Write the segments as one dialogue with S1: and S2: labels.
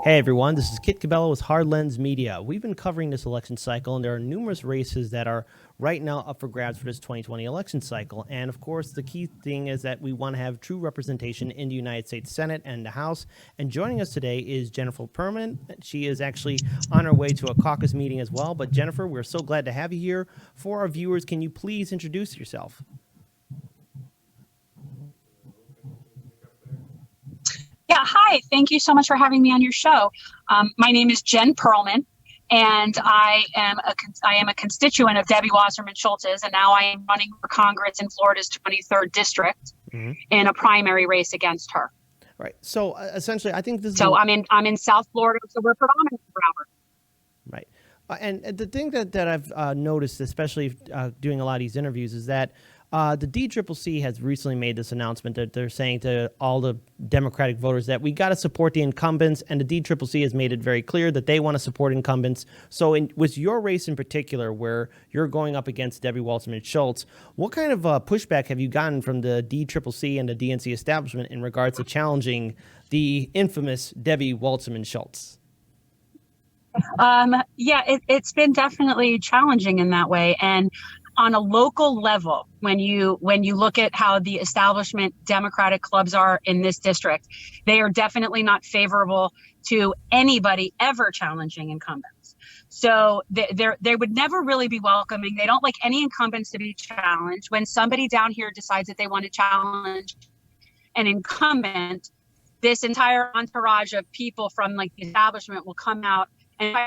S1: Hey everyone, this is Kit Cabello with Hard Lens Media. We've been covering this election cycle, and there are numerous races that are right now up for grabs for this 2020 election cycle. And of course, the key thing is that we want to have true representation in the United States Senate and the House. And joining us today is Jennifer Perelman. She is actually on her way to a caucus meeting as well. But Jennifer, we're so glad to have you here. For our viewers, can you please introduce yourself?
S2: Yeah, hi. Thank you so much for having me on your show. My name is Jen Perelman, and I am a constituent of Debbie Wasserman Schultz's, and now I am running for Congress in Florida's 23rd district in a primary race against her.
S1: Right. So essentially, I think this is.
S2: So I'm in South Florida, so we're predominantly Broward.
S1: Right. And the thing that I've noticed, especially doing a lot of these interviews, is that the DCCC has recently made this announcement that they're saying to all the Democratic voters that we got to support the incumbents, and the DCCC has made it very clear that they want to support incumbents. So with your race in particular, where you're going up against Debbie Wasserman Schultz, what kind of pushback have you gotten from the DCCC and the DNC establishment in regards to challenging the infamous Debbie Wasserman Schultz?
S2: It's been definitely challenging in that way. And on a local level, when you look at how the establishment Democratic clubs are in this district, they are definitely not favorable to anybody ever challenging incumbents. So they would never really be welcoming. They don't like any incumbents to be challenged. When somebody down here decides that they want to challenge an incumbent, this entire entourage of people from like the establishment will come out and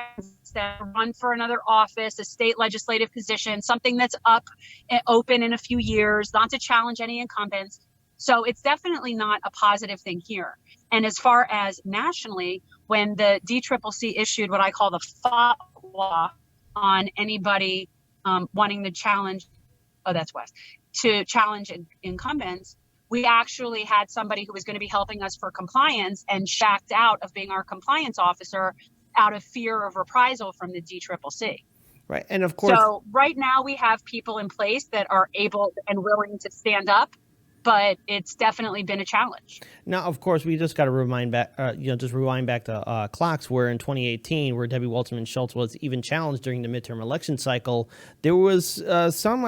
S2: run for another office, a state legislative position, something that's up and open in a few years, not to challenge any incumbents. So it's definitely not a positive thing here. And as far as nationally, when the DCCC issued what I call the FOTWA on anybody wanting to challenge, to challenge incumbents, we actually had somebody who was going to be helping us for compliance and shacked out of being our compliance officer out of fear of reprisal from the DCCC.
S1: Right. And of course,
S2: so right now we have people in place that are able and willing to stand up, but it's definitely been a challenge.
S1: Now, of course, we just got to rewind back to clocks where in 2018, where Debbie Wasserman Schultz was even challenged during the midterm election cycle, there was some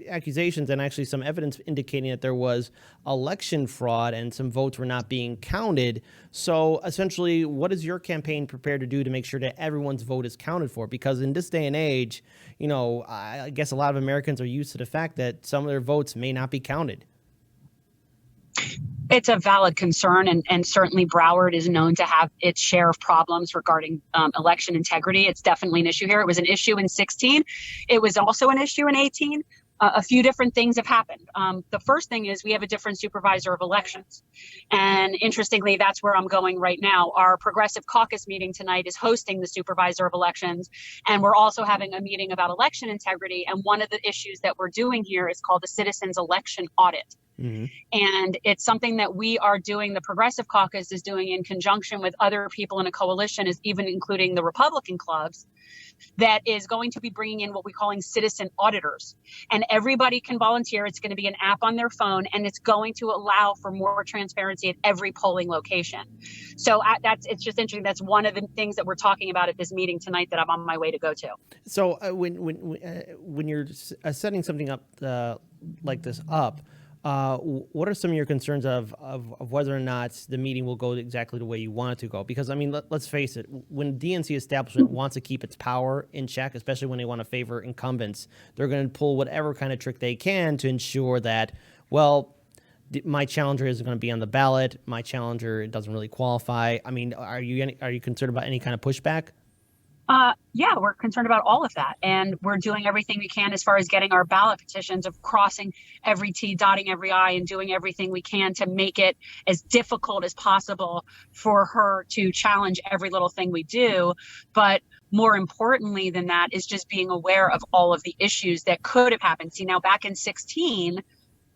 S1: accusations and actually some evidence indicating that there was election fraud and some votes were not being counted. So essentially, what is your campaign prepared to do to make sure that everyone's vote is counted for? Because in this day and age, you know, I guess a lot of Americans are used to the fact that some of their votes may not be counted.
S2: It's a valid concern, and certainly Broward is known to have its share of problems regarding election integrity. It's definitely an issue here. It was an issue in 16. It was also an issue in 18. A few different things have happened. The first thing is we have a different supervisor of elections. And interestingly, that's where I'm going right now. Our Progressive Caucus meeting tonight is hosting the supervisor of elections. And we're also having a meeting about election integrity. And one of the issues that we're doing here is called the Citizens Election Audit. Mm-hmm. And it's something that we are doing, the Progressive Caucus is doing in conjunction with other people in a coalition, is even including the Republican clubs, that is going to be bringing in what we're calling citizen auditors. And everybody can volunteer. It's going to be an app on their phone, and it's going to allow for more transparency at every polling location. So it's just interesting. That's one of the things that we're talking about at this meeting tonight that I'm on my way to go to.
S1: So when you're setting something up like this up, what are some of your concerns of whether or not the meeting will go exactly the way you want it to go? Because, I mean, let's face it, when the DNC establishment wants to keep its power in check, especially when they want to favor incumbents, they're going to pull whatever kind of trick they can to ensure that, well, my challenger isn't going to be on the ballot. My challenger doesn't really qualify. I mean, are you concerned about any kind of pushback?
S2: Yeah, we're concerned about all of that. And we're doing everything we can as far as getting our ballot petitions, of crossing every T, dotting every I, and doing everything we can to make it as difficult as possible for her to challenge every little thing we do. But more importantly than that is just being aware of all of the issues that could have happened. See, now back in 16,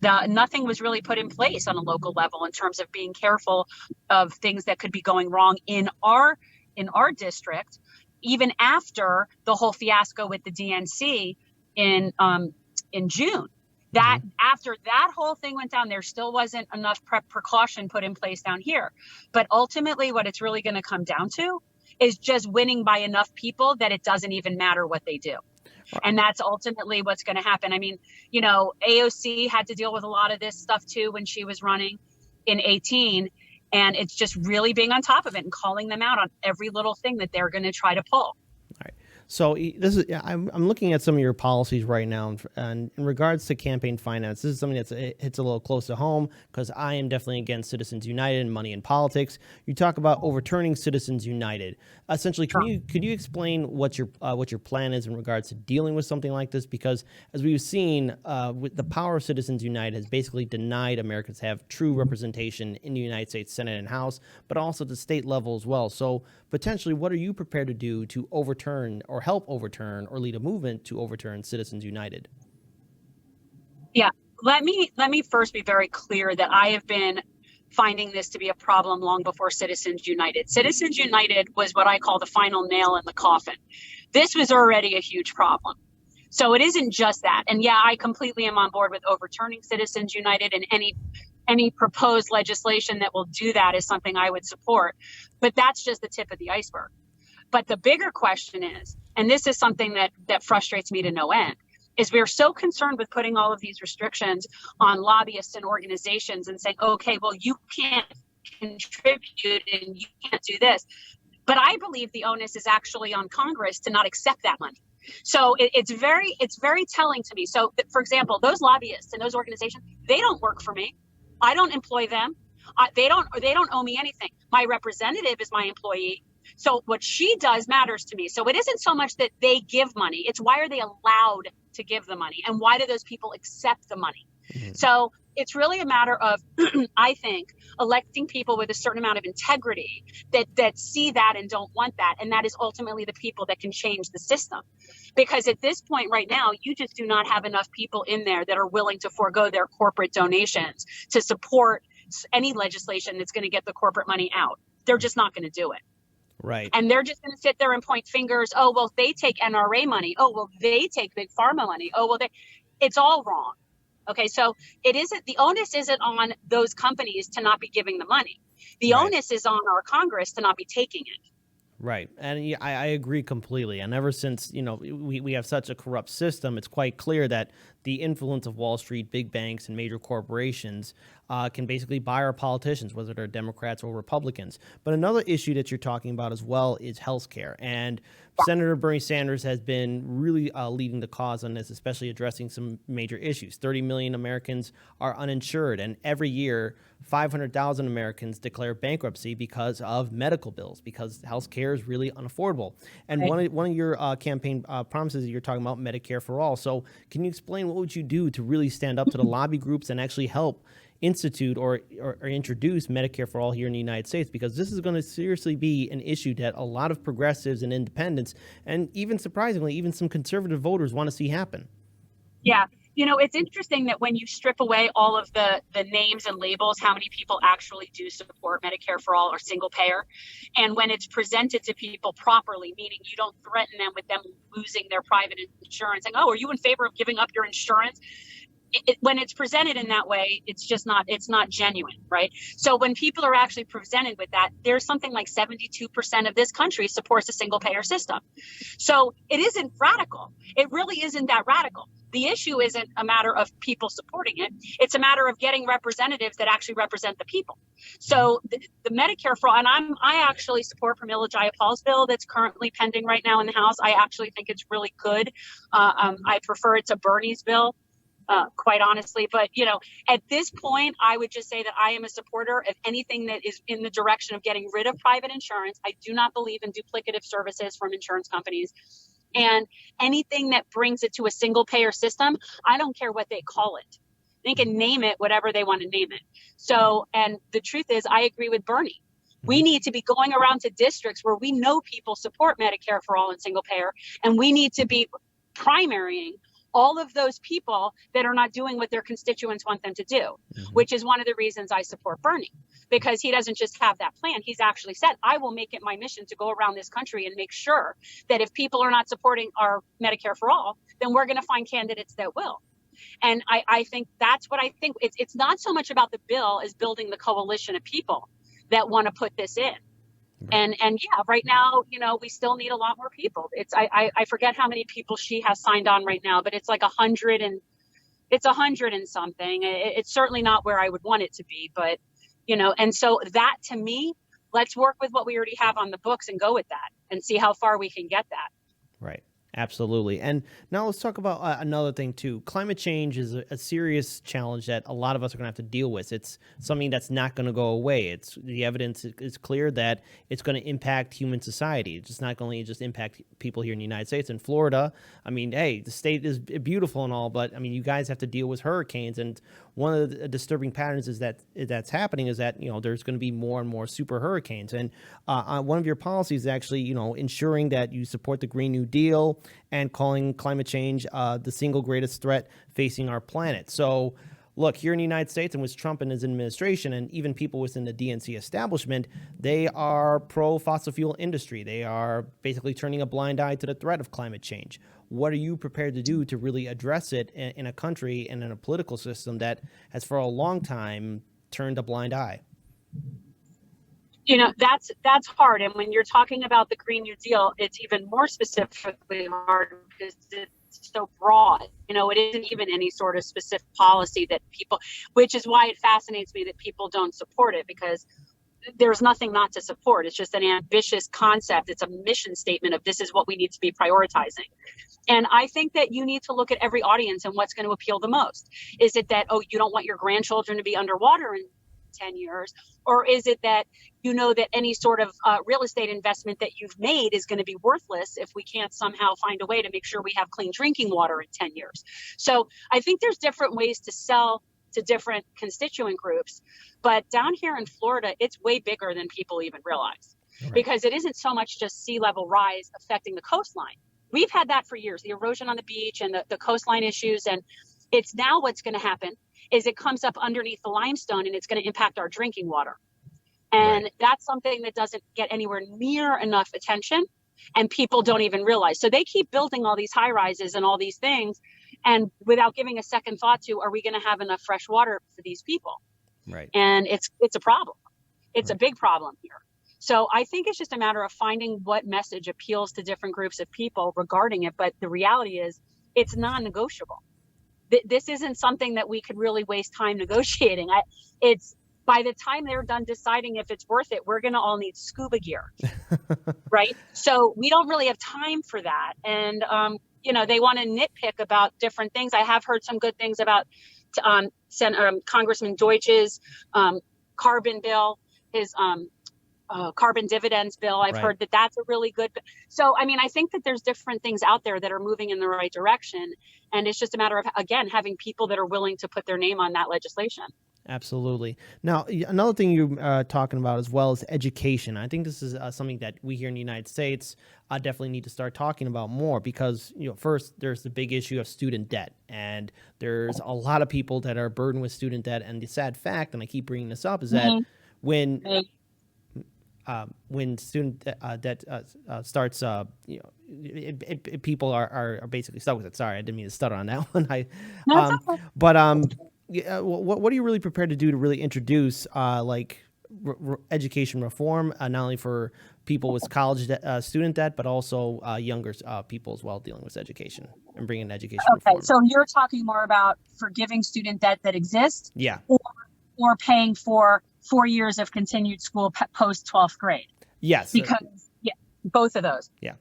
S2: nothing was really put in place on a local level in terms of being careful of things that could be going wrong in our district. Even after the whole fiasco with the DNC in June, That after that whole thing went down, there still wasn't enough precaution put in place down here. But ultimately, what it's really going to come down to is just winning by enough people that it doesn't even matter what they do. And that's ultimately what's going to happen. I mean, you know, AOC had to deal with a lot of this stuff too when she was running in 18. And it's just really being on top of it and calling them out on every little thing that they're going to try to pull.
S1: All right. So this is I'm looking at some of your policies right now, and in regards to campaign finance, this is something that's hits a little close to home because I am definitely against Citizens United and money in politics. You talk about overturning Citizens United. Essentially, could you explain what your plan is in regards to dealing with something like this? Because as we've seen, with the power of Citizens United has basically denied Americans have true representation in the United States Senate and House, but also the state level as well. So potentially, what are you prepared to do to overturn or help overturn or lead a movement to overturn Citizens United?
S2: Yeah, let me first be very clear that I have been finding this to be a problem long before Citizens United. Citizens United was what I call the final nail in the coffin. This was already a huge problem. So it isn't just that. And yeah, I completely am on board with overturning Citizens United, and any proposed legislation that will do that is something I would support. But that's just the tip of the iceberg. But the bigger question is, and this is something that frustrates me to no end, is we're so concerned with putting all of these restrictions on lobbyists and organizations and saying, okay, well, you can't contribute and you can't do this. But I believe the onus is actually on Congress to not accept that money. So it's very telling to me. So, for example, those lobbyists and those organizations, they don't work for me. I don't employ them. They don't owe me anything. My representative is my employee. So what she does matters to me. So it isn't so much that they give money. It's why are they allowed to give the money? And why do those people accept the money? Mm-hmm. So it's really a matter of, I think, electing people with a certain amount of integrity that see that and don't want that. And that is ultimately the people that can change the system. Because at this point right now, you just do not have enough people in there that are willing to forego their corporate donations to support any legislation that's going to get the corporate money out. They're just not going to do it.
S1: Right.
S2: And they're just going to sit there and point fingers. Oh, well, they take NRA money. Oh, well, they take big pharma money. Oh, well, it's all wrong. Okay, so the onus isn't on those companies to not be giving the money. The onus is on our Congress to not be taking it.
S1: Right. And I agree completely. And ever since, we have such a corrupt system, it's quite clear that the influence of Wall Street, big banks, and major corporations can basically buy our politicians, whether they're Democrats or Republicans. But another issue that you're talking about as well is healthcare. And Senator Bernie Sanders has been really leading the cause on this, especially addressing some major issues. 30 million Americans are uninsured, and every year 500,000 Americans declare bankruptcy because of medical bills, because healthcare is really unaffordable. And one of your campaign promises that you're talking about Medicare for all. So can you explain what would you do to really stand up to the lobby groups and actually help institute or introduce Medicare for all here in the United States? Because this is going to seriously be an issue that a lot of progressives and independents, and even surprisingly, even some conservative voters want to see happen.
S2: Yeah. It's interesting that when you strip away all of the names and labels, how many people actually do support Medicare for all or single payer. And when it's presented to people properly, meaning you don't threaten them with them losing their private insurance, saying, oh, are you in favor of giving up your insurance? When it's presented in that way, it's not genuine, right? So when people are actually presented with that, there's something like 72% of this country supports a single payer system. So it isn't radical. It really isn't that radical. The issue isn't a matter of people supporting it. It's a matter of getting representatives that actually represent the people. So the Medicare for all, and I actually support Pramila Jayapal's bill that's currently pending right now in the House. I actually think it's really good. I prefer it to Bernie's bill. Quite honestly. But, at this point, I would just say that I am a supporter of anything that is in the direction of getting rid of private insurance. I do not believe in duplicative services from insurance companies. And anything that brings it to a single payer system, I don't care what they call it. They can name it whatever they want to name it. So, and the truth is, I agree with Bernie. We need to be going around to districts where we know people support Medicare for all and single payer, and we need to be primarying all of those people that are not doing what their constituents want them to do, which is one of the reasons I support Bernie, because he doesn't just have that plan. He's actually said, I will make it my mission to go around this country and make sure that if people are not supporting our Medicare for all, then we're going to find candidates that will. And I think that's what I think. It's not so much about the bill as building the coalition of people that want to put this in.
S1: Right.
S2: And yeah, right now, we still need a lot more people. I forget how many people she has signed on right now, but it's like 100 and it's 100 and something. It's certainly not where I would want it to be, but and so that, to me, let's work with what we already have on the books and go with that and see how far we can get that.
S1: Right. Absolutely. And now let's talk about another thing too. Climate change is a serious challenge that a lot of us are going to have to deal with. It's something that's not going to go away. The evidence is clear that it's going to impact human society. It's just not going to just impact people here in the United States. In Florida, I mean, hey, the state is beautiful and all, but I mean, you guys have to deal with hurricanes. And one of the disturbing patterns that's happening is that, there's going to be more and more super hurricanes. And one of your policies is actually, ensuring that you support the Green New Deal and calling climate change the single greatest threat facing our planet. So, look, here in the United States and with Trump and his administration, and even people within the DNC establishment, they are pro-fossil fuel industry. They are basically turning a blind eye to the threat of climate change. What are you prepared to do to really address it in a country and in a political system that has for a long time turned a blind eye?
S2: That's hard. And when you're talking about the Green New Deal, it's even more specifically hard because it's so broad. It isn't even any sort of specific policy that people, which is why it fascinates me that people don't support it, because there's nothing not to support. It's just an ambitious concept. It's a mission statement of this is what we need to be prioritizing. And I think that you need to look at every audience and what's going to appeal the most. Is it that, you don't want your grandchildren to be underwater in 10 years? Or is it that that any sort of real estate investment that you've made is going to be worthless if we can't somehow find a way to make sure we have clean drinking water in 10 years? So I think there's different ways to sell to different constituent groups. But down here in Florida, it's way bigger than people even realize. Right. Because it isn't so much just sea level rise affecting the coastline. We've had that for years, the erosion on the beach and the coastline issues. And it's now what's going to happen is it comes up underneath the limestone and it's going to impact our drinking water. And right. That's something that doesn't get anywhere near enough attention, and people don't even realize. So they keep building all these high rises and all these things, and without giving a second thought to, are we going to have enough fresh water for these people?
S1: Right.
S2: And it's a problem. It's a big problem here. So I think it's just a matter of finding what message appeals to different groups of people regarding it. But the reality is it's non-negotiable. This isn't something that we could really waste time negotiating. It's by the time they're done deciding if it's worth it, we're going to all need scuba gear, right? So we don't really have time for that. And, they want to nitpick about different things. I have heard some good things about Congressman Deutsch's carbon bill, his carbon dividends bill. I've heard that that's a really good. So, I think that there's different things out there that are moving in the right direction. And it's just a matter of, again, having people that are willing to put their name on that legislation.
S1: Absolutely. Now, another thing you're talking about as well is education. I think this is something that we here in the United States definitely need to start talking about more because, first, there's the big issue of student debt. And there's a lot of people that are burdened with student debt. And the sad fact, and I keep bringing this up, is that when student debt starts, people are basically stuck with it. Sorry, I didn't mean to stutter on that one. What are you really prepared to do to really introduce education reform, not only for people with college student debt, but also younger people as well dealing with education and bringing education reform?
S2: So you're talking more about forgiving student debt that exists?
S1: Yeah.
S2: Or paying for 4 years of continued school post 12th grade?
S1: Yes.
S2: Because both of those.
S1: Yeah.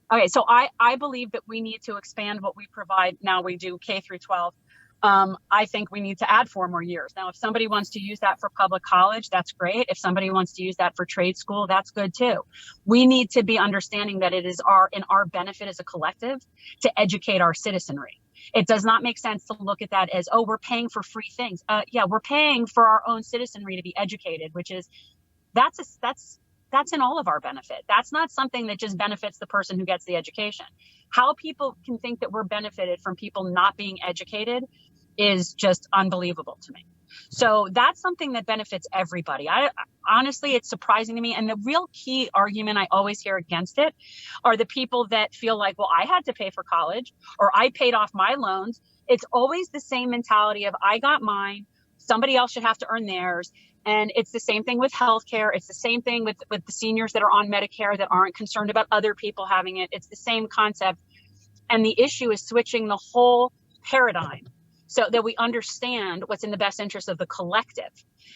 S2: Okay. So I believe that we need to expand what we provide. Now we do K through 12. I think we need to add 4 more years. Now, if somebody wants to use that for public college, that's great. If somebody wants to use that for trade school, that's good too. We need to be understanding that it is in our benefit as a collective to educate our citizenry. It does not make sense to look at that as, we're paying for free things. We're paying for our own citizenry to be educated, which is, that's in all of our benefit. That's not something that just benefits the person who gets the education. How people can think that we're benefited from people not being educated is just unbelievable to me. So that's something that benefits everybody. Honestly, it's surprising to me. And the real key argument I always hear against it are the people that feel like, well, I had to pay for college or I paid off my loans. It's always the same mentality of I got mine, somebody else should have to earn theirs. And it's the same thing with healthcare. It's the same thing with the seniors that are on Medicare that aren't concerned about other people having it. It's the same concept. And the issue is switching the whole paradigm so that we understand what's in the best interest of the collective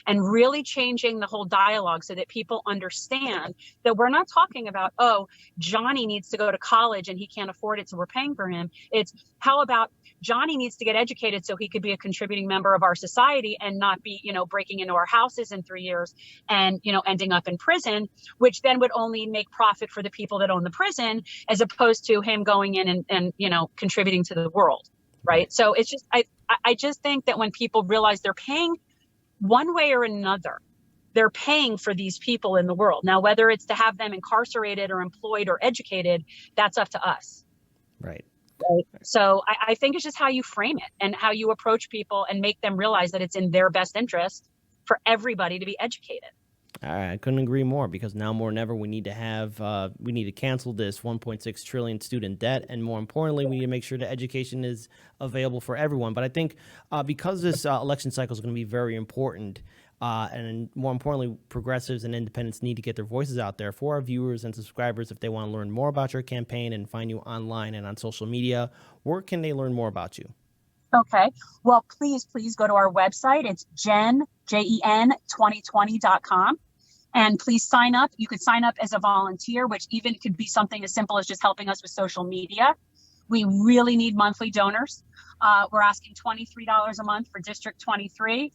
S2: and really changing the whole dialogue so that people understand that we're not talking about, oh, Johnny needs to go to college and he can't afford it, so we're paying for him. It's how about Johnny needs to get educated so he could be a contributing member of our society and not be, breaking into our houses in 3 years and, ending up in prison, which then would only make profit for the people that own the prison as opposed to him going in and contributing to the world. Right. So it's just I just think that when people realize they're paying one way or another, they're paying for these people in the world. Now, whether it's to have them incarcerated or employed or educated, that's up to us.
S1: Right.
S2: So I think it's just how you frame it and how you approach people and make them realize that it's in their best interest for everybody to be educated.
S1: I couldn't agree more, because now more than ever we need to cancel this 1.6 trillion student debt, and more importantly, we need to make sure that education is available for everyone. But I think because this election cycle is going to be very important, and more importantly, progressives and independents need to get their voices out there for our viewers and subscribers. If they want to learn more about your campaign and find you online and on social media, where can they learn more about you?
S2: Okay. Well, please go to our website. It's JEN2020.com. And please sign up. You could sign up as a volunteer, which even could be something as simple as just helping us with social media. We really need monthly donors. We're asking $23 a month for District 23.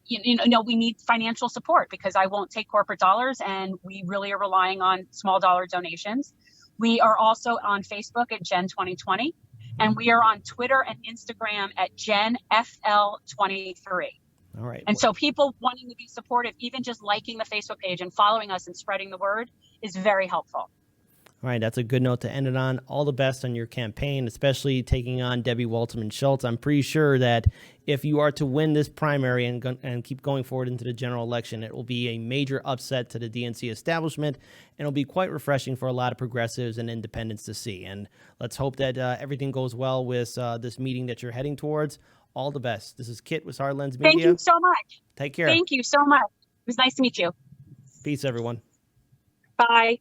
S2: We need financial support because I won't take corporate dollars, and we really are relying on small dollar donations. We are also on Facebook at Gen 2020, and we are on Twitter and Instagram at Gen FL-23.
S1: All right.
S2: And so people wanting to be supportive, even just liking the Facebook page and following us and spreading the word is very helpful.
S1: All right, that's a good note to end it on. All the best on your campaign, especially taking on Debbie Wasserman Schultz. I'm pretty sure that if you are to win this primary and keep going forward into the general election, it will be a major upset to the DNC establishment, and it'll be quite refreshing for a lot of progressives and independents to see. And let's hope that everything goes well with this meeting that you're heading towards. All the best. This is Kit with Hard Lens Media.
S2: Thank you so much.
S1: Take care.
S2: Thank you so much. It was nice to meet you.
S1: Peace, everyone.
S2: Bye.